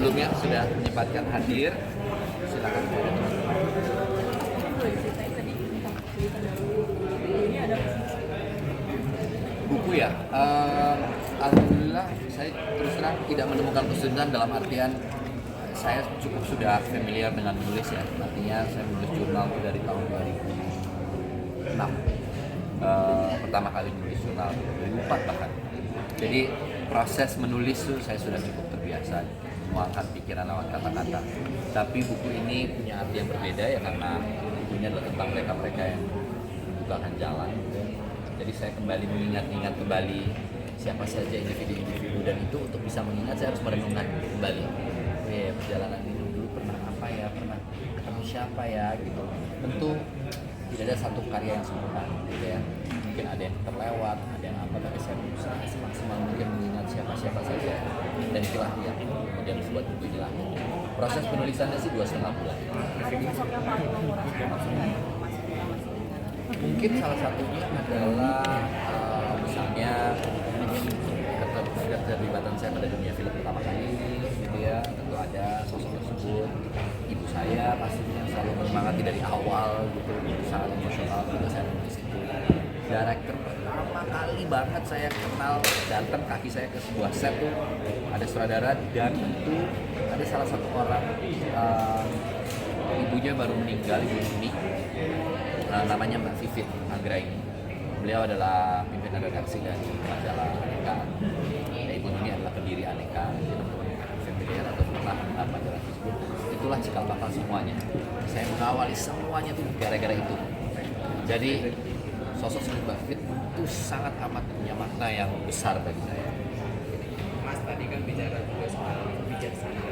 sebelumnya sudah menyempatkan hadir. Silakan. Buku ya, alhamdulillah saya terus terang tidak menemukan kesulitan dalam artian saya cukup sudah familiar dengan menulis ya. Artinya saya menulis jurnal itu dari tahun 2006. Pertama kali menulis jurnal 2004 bahkan. Jadi proses menulis itu saya sudah cukup terbiasa menuangkan pikiran lewat kata-kata. Tapi buku ini punya arti yang berbeda ya karena bukunya adalah tentang mereka-mereka yang membukakan jalan. Jadi saya kembali mengingat-ingat kembali siapa saja individu-individu, dan itu untuk bisa mengingat saya harus merenungkan kembali. Perjalanan ini dulu pernah apa ya, pernah ketemu siapa ya gitu. Tentu tidak ada satu karya yang sempurna gitu ya. Mungkin ada yang terlewat, ada yang apa, tapi saya berusaha semaksimal mungkin mengingat siapa-siapa saja. Dan itulah yang kemudian membuat buku ini lahir. Proses penulisannya sih 2,5 bulan. Ada sosok yang paling mengurangi maksudnya Mungkin salah satunya adalah misalnya keterlibatan saya pada dunia film pertama kali gitu ya. Tentu ada sosok tersebut. Ibu saya pastinya selalu menyemangati dari awal gitu, sangat emosional juga saya menulis itu. Director pertama kali banget saya kenal datang kaki saya ke sebuah set tuh ada sutradara, dan tentu ada salah satu orang ibunya baru meninggal, Ibu Nuni. Namanya Mbak Vivit Anggraini. Beliau adalah pimpinan redaksi dari majalah Aneka. Ibu Nuni adalah pendiri Aneka. Familiar atau pernah majalah tersebut. Itulah cikal bakal semuanya. Saya mengawali semuanya tuh gara-gara itu. Jadi sosok seperti Mbak Vivit itu sangat amat punya makna yang besar bagi saya. Mas tadi kan bicara juga soal bijaksana.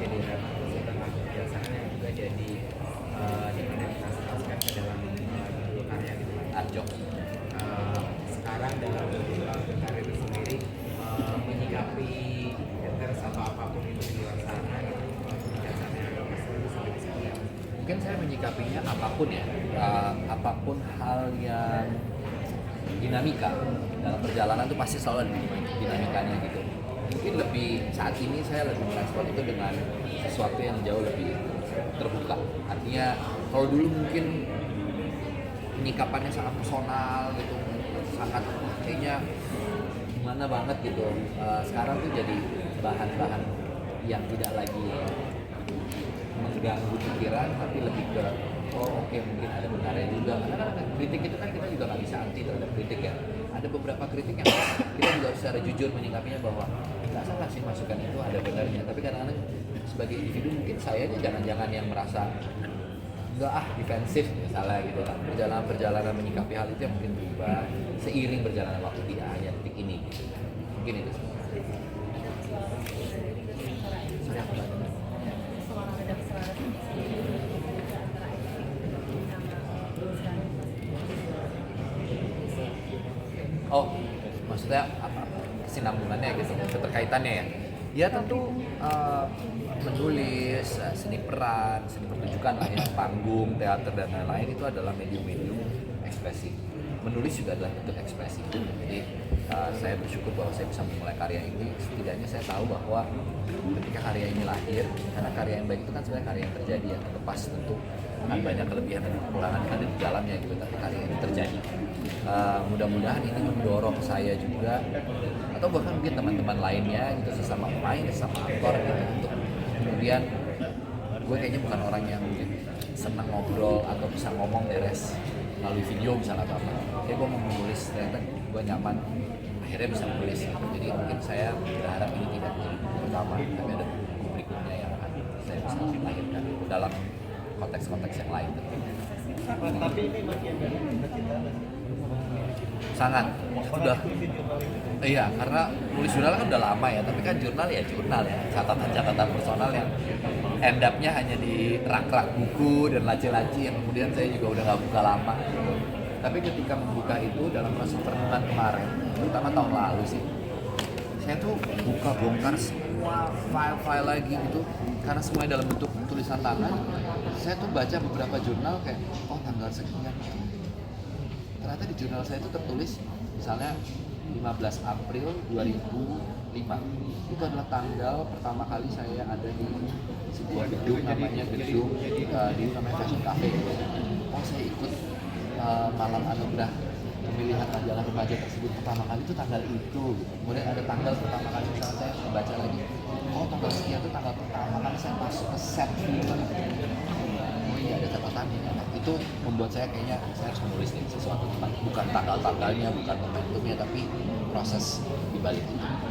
Jadi tentang kebijaksanaan yang juga jadi dimanifestasikan ke dalam karya gitu. Arjok. Sekarang dalam karir itu sendiri menyikapi haters atau apapun itu di luar sana gitu, kebijaksanaan Mas itu sendiri seperti apa? Mungkin saya menyikapinya apapun ya, apapun hal yang dinamika dalam perjalanan itu pasti selalu ada dinamikanya gitu. Mungkin lebih saat ini saya lebih merespon itu dengan sesuatu yang jauh lebih terbuka. Artinya kalau dulu mungkin penyikapannya sangat personal gitu, sangat kayaknya gimana banget gitu. Sekarang tuh jadi bahan-bahan yang tidak lagi mengganggu pikiran, tapi lebih ke oke, mungkin ada benarnya juga. Karena kan kritik itu kan kita juga nggak bisa anti terhadap kritik ya. Ada beberapa kritik yang kita juga harus secara jujur menyikapinya bahwa nggak salah sih masukan itu, ada benarnya. Tapi kadang-kadang sebagai individu mungkin saya aja jangan-jangan yang merasa enggak defensif misalnya gitu kan. Perjalanan menyikapi hal itu yang mungkin berubah seiring berjalannya waktu, tidak hanya detik ini gitu. Mungkin itu sih. Sorry, aku nggak dengar. Oh, maksudnya apa kesinambungannya gitu, keterkaitannya ya? Ya tentu menulis, seni peran, seni pertunjukan lah ya, panggung, teater dan lain-lain itu adalah medium-medium ekspresi. Menulis juga adalah bentuk ekspresi. Jadi saya bersyukur bahwa saya bisa memulai karya ini. Setidaknya saya tahu bahwa ketika karya ini lahir, karena karya yang baik itu kan sebenarnya karya yang terjadi ya, terlepas tentu akan banyak kelebihan dan kekurangan yang ada di dalamnya gitu, tapi karya ini terjadi. Mudah-mudahan ini mendorong saya juga, atau bahkan mungkin teman-teman lainnya gitu, sesama pemain, sesama aktor gitu, untuk kemudian gue kayaknya bukan orang yang mungkin senang ngobrol atau bisa ngomong beres melalui video misalnya atau apa. Jadi gue mau menulis, ternyata gue nyaman, akhirnya bisa menulis gitu. Jadi mungkin saya berharap ini tidak menjadi buku pertama, tapi ada buku berikutnya yang akan saya bisa lahirkan dalam konteks-konteks yang lain. Tapi ini bagian dari kita Sangat sudah. Iya, karena nulis jurnal kan udah lama ya, tapi kan jurnal ya, catatan-catatan personal yang end up-nya hanya di rak-rak buku dan laci-laci yang kemudian saya juga udah nggak buka lama gitu. Tapi ketika membuka itu dalam proses perenungan kemarin, terutama tahun lalu sih, saya tuh buka bongkar semua file-file lagi gitu, karena semuanya dalam bentuk tulisan tangan. Saya tuh baca beberapa jurnal kayak, oh tanggal sekian. Ternyata di jurnal saya itu tertulis misalnya 15 April 2015 Itu adalah tanggal pertama kali saya ada di sebuah gedung namanya gedung di namanya Fashion Cafe. Oh, saya ikut malam anugerah pemilihan majalah remaja tersebut pertama kali itu tanggal itu. Kemudian ada tanggal pertama kali misalnya saya membaca lagi, oh tanggal sekian itu tanggal pertama kali saya masuk ke set film. Oh iya, ada catatannya. Nah, itu membuat saya kayaknya saya harus menulis nih sesuatu tentang bukan tanggal-tanggalnya, bukan momentumnya, tapi proses di balik itu.